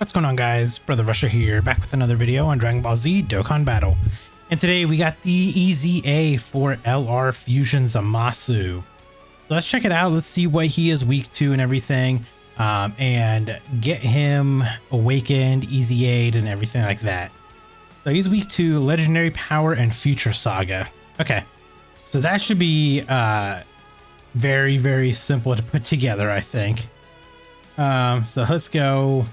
What's going on, guys? Brother Russia here, back with another video on Dragon Ball Z Dokkan Battle. And today we got the EZA for LR Fusion ZAMASU. So let's check it out. Let's see what he is weak to and everything, and get him awakened, EZA'd, and everything like that. So he's weak to Legendary Power and Future Saga. Okay, so that should be very, very simple to put together, I think. So let's go.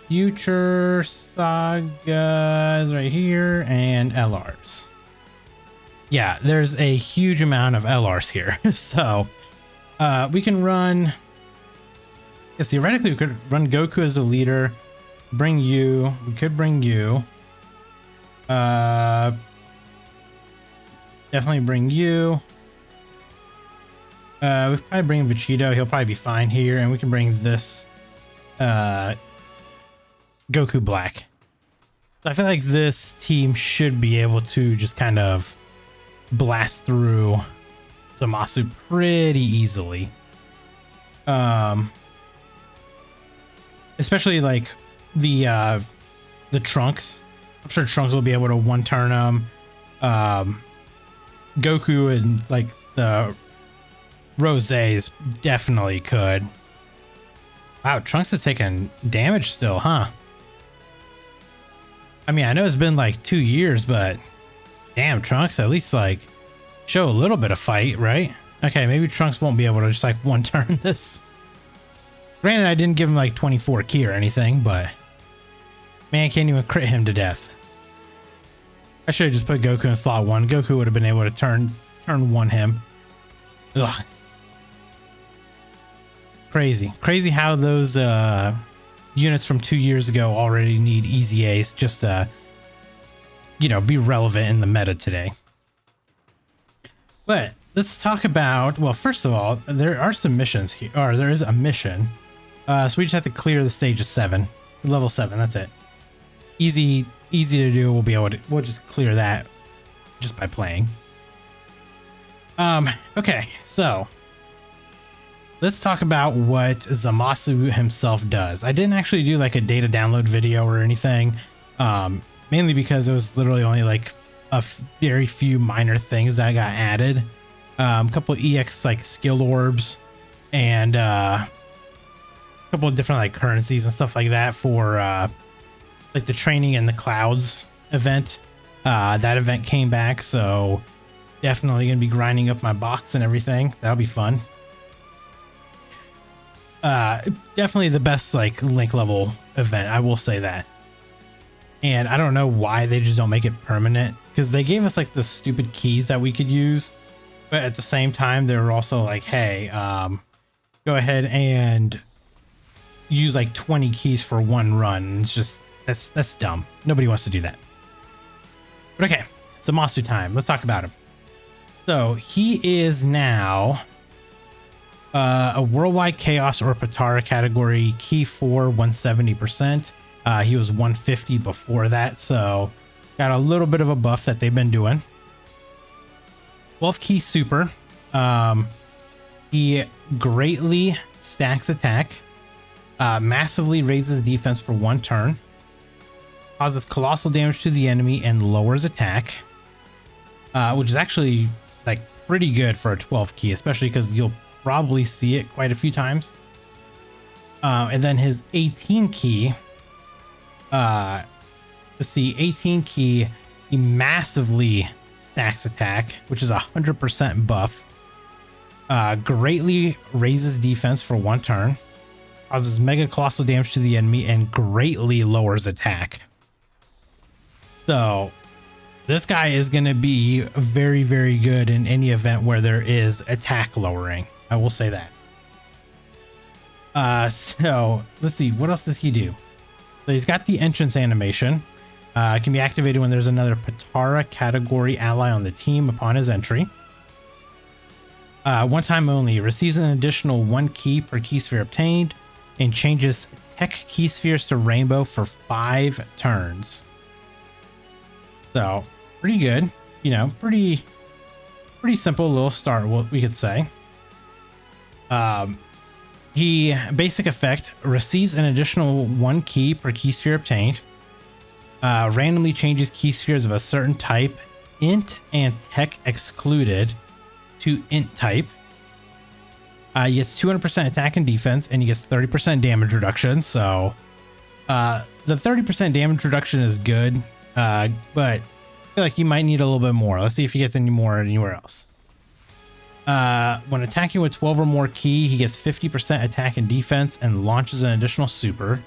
Future Sagas right here and LRs. Yeah, there's a huge amount of LRs here. So we can run, yes, theoretically we could run Goku as the leader, bring you, we could bring you, definitely bring you. We could probably bring Vegito, he'll probably be fine here, and we can bring this Goku Black. So I feel like this team should be able to just kind of blast through ZAMASU pretty easily. Especially like the Trunks. I'm sure Trunks will be able to one-turn him. Goku and like the Rosés definitely could. Wow, Trunks is taking damage still, huh? I mean, I know it's been like 2 years, but damn, Trunks, at least like show a little bit of fight, right? Okay, maybe Trunks won't be able to just like one-turn this. Granted, I didn't give him like 24 ki or anything, but man, can't even crit him to death. I should have just put Goku in slot 1. Goku would have been able to turn 1 him. Ugh. Crazy how those units from 2 years ago already need EZAs just to, you know, be relevant in the meta today. But let's talk about, well, first of all, there are some missions here, or there is a mission. So we just have to clear the stage of 7, level 7. That's it. Easy to do. We'll just clear that just by playing. Okay, so let's talk about what ZAMASU himself does. I didn't actually do like a data download video or anything, mainly because it was literally only like very few minor things that got added. A couple of EX like skill orbs and a couple of different like currencies and stuff like that for like the training in the clouds event. That event came back, so definitely gonna be grinding up my box and everything. That'll be fun. Definitely the best like link level event, I will say that. And I don't know why they just don't make it permanent, because they gave us like the stupid keys that we could use, but at the same time they were also like, hey, go ahead and use like 20 keys for one run. It's just that's dumb. Nobody wants to do that. But okay, ZAMASU time. Let's talk about him. So he is now a worldwide chaos or Patara category, key 4, 170%. He was 150 before that, so got a little bit of a buff that they've been doing. 12 key super. He greatly stacks attack, massively raises defense for 1 turn, causes colossal damage to the enemy and lowers attack, which is actually like pretty good for a 12 key, especially because you'll probably see it quite a few times. And then his 18 key, let's see, 18 key, he massively stacks attack, which is 100% buff, greatly raises defense for 1 turn, causes mega colossal damage to the enemy, and greatly lowers attack. So this guy is going to be very, very good in any event where there is attack lowering. I will say that. So let's see, what else does he do? So he's got the entrance animation. It can be activated when there's another Patara category ally on the team upon his entry. 1 time only. Receives an additional 1 key per key sphere obtained, and changes tech key spheres to rainbow for 5 turns. So pretty good, you know, pretty pretty simple little start, what we could say. He, basic effect, receives an additional 1 key per key sphere obtained. Randomly changes key spheres of a certain type, int and tech excluded, to int type. He gets 200% attack and defense, and he gets 30% damage reduction. So the 30% damage reduction is good, but I feel like you might need a little bit more. Let's see if he gets any more anywhere else. When attacking with 12 or more ki, he gets 50% attack and defense and launches an additional super.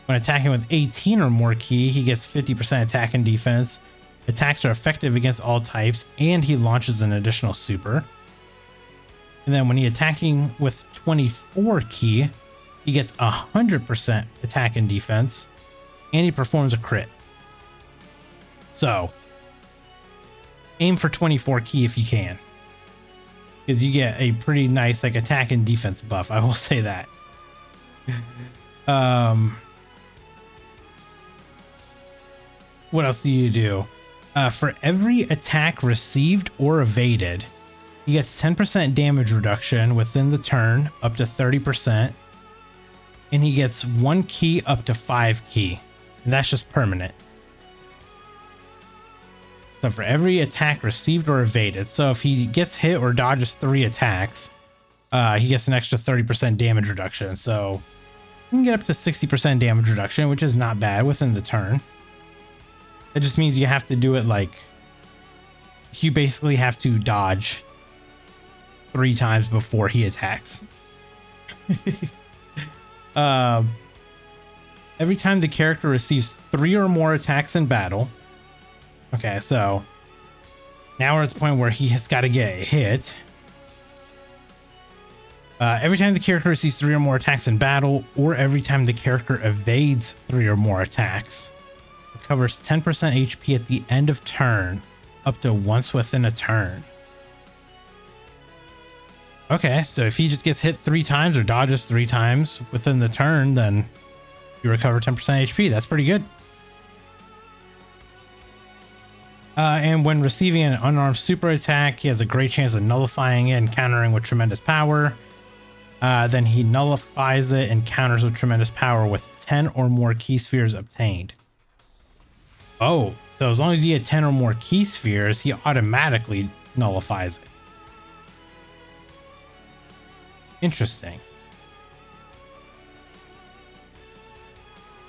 When attacking with 18 or more ki, he gets 50% attack and defense. Attacks are effective against all types, and he launches an additional super. And then when he's attacking with 24 ki, he gets 100% attack and defense, and he performs a crit. So, aim for 24 ki if you can, because you get a pretty nice like attack and defense buff. I will say that. What else do you do? For every attack received or evaded, he gets 10% damage reduction within the turn, up to 30%. And he gets 1 ki up to 5 ki. And that's just permanent. So for every attack received or evaded. So if he gets hit or dodges 3 attacks, he gets an extra 30% damage reduction. So you can get up to 60% damage reduction, which is not bad within the turn. It just means you have to do it like, you basically have to dodge 3 times before he attacks. Every time the character receives 3 or more attacks in battle. Okay, so now we're at the point where he has got to get hit. Every time the character receives 3 or more attacks in battle, or every time the character evades 3 or more attacks, recovers 10% HP at the end of turn, up to once within a turn. Okay, so if he just gets hit 3 times or dodges 3 times within the turn, then you recover 10% HP. That's pretty good. And when receiving an unarmed super attack, he has a great chance of nullifying it and countering with tremendous power. Then he nullifies it and counters with tremendous power with 10 or more key spheres obtained. Oh, so as long as you get 10 or more key spheres, he automatically nullifies it. Interesting.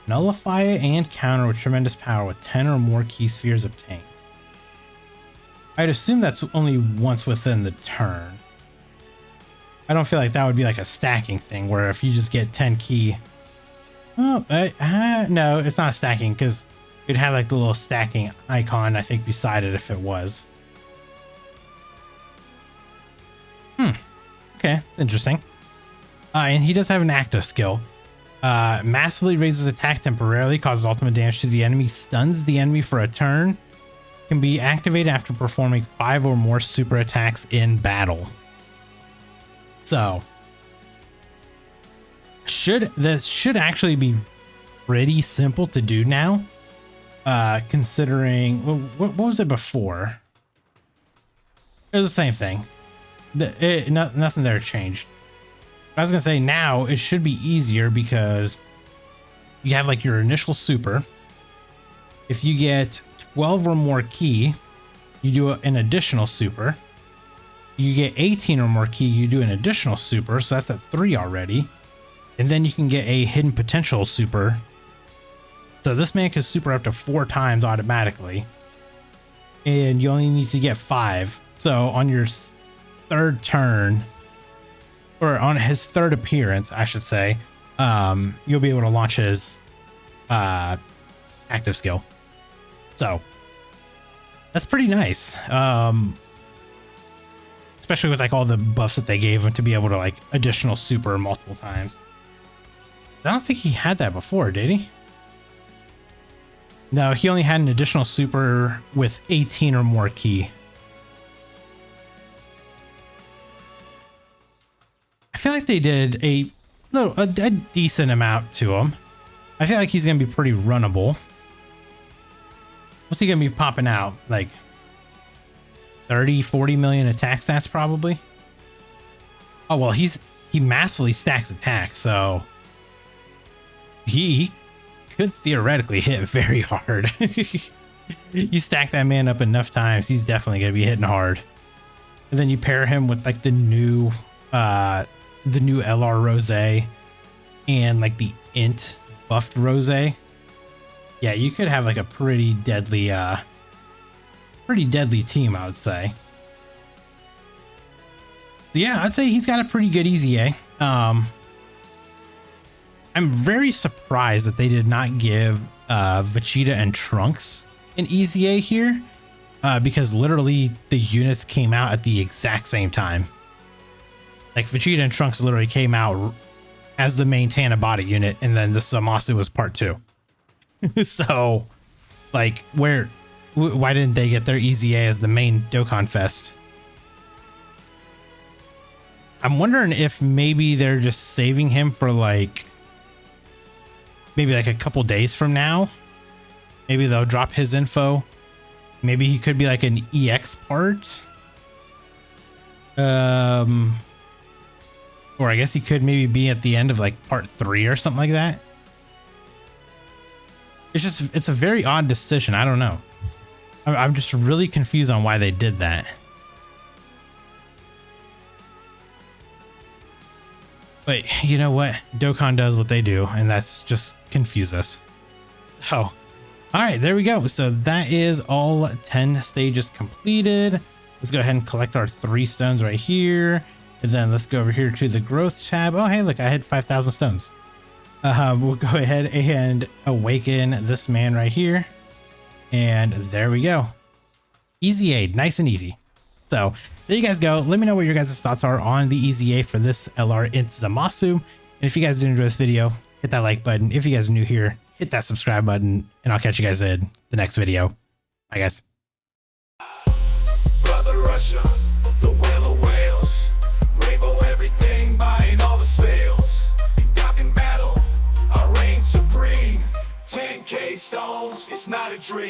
Nullify it and counter with tremendous power with 10 or more key spheres obtained. I'd assume that's only once within the turn. I don't feel like that would be like a stacking thing where if you just get 10 key. Oh, no, it's not stacking because you'd have like the little stacking icon, I think, beside it if it was. Okay, it's interesting. And he does have an active skill. Massively raises attack temporarily, causes ultimate damage to the enemy, stuns the enemy for a turn. Can be activated after performing 5 or more super attacks in battle. So, this should actually be pretty simple to do now. Considering what was it before? It was the same thing. Nothing there changed. I was gonna say now it should be easier because you have like your initial super. If you get 12 or more ki, you do an additional super. You get 18 or more ki, you do an additional super, so that's at 3 already. And then you can get a hidden potential super. So this man can super up to 4 times automatically. And you only need to get 5. So on your 3rd turn, or on his 3rd appearance, I should say, you'll be able to launch his active skill. So that's pretty nice. Especially with like all the buffs that they gave him to be able to like additional super multiple times. I don't think he had that before, did he? No, he only had an additional super with 18 or more ki. I feel like they did a decent amount to him. I feel like he's going to be pretty runnable. What's he going to be popping out? Like 30, 40 million attack stats probably? Oh, well, he's he massively stacks attacks, so he could theoretically hit very hard. You stack that man up enough times, he's definitely gonna be hitting hard. And then you pair him with like the new LR Rose and like the INT buffed Rose. Yeah, you could have like a pretty deadly team, I would say. So yeah, I'd say he's got a pretty good EZA. I'm very surprised that they did not give Vegeta and Trunks an EZA here, because literally the units came out at the exact same time. Like Vegeta and Trunks literally came out as the main Tanabata unit, and then the ZAMASU was part 2. So, like, why didn't they get their EZA as the main Dokkan Fest? I'm wondering if maybe they're just saving him for like maybe like a couple days from now. Maybe they'll drop his info. Maybe he could be like an EX part. Or I guess he could maybe be at the end of like part 3 or something like that. It's a very odd decision. I don't know. I'm just really confused on why they did that. But you know what? Dokkan does what they do, and that's just confuse us. So, all right, there we go. So that is all 10 stages completed. Let's go ahead and collect our 3 stones right here. And then let's go over here to the growth tab. Oh, hey, look, I had 5,000 stones. We'll go ahead and awaken this man right here. And there we go. Easy aid, nice and easy. So there you guys go. Let me know what your guys' thoughts are on the EZA for this LR INT ZAMASU. And if you guys did enjoy this video, hit that like button. If you guys are new here, hit that subscribe button, and I'll catch you guys in the next video. Bye, guys. Brother Russia, the whale of whales, rainbow everything, buying all the sales. In Dokkan battle, I reign supreme. 10K stones, it's not a dream.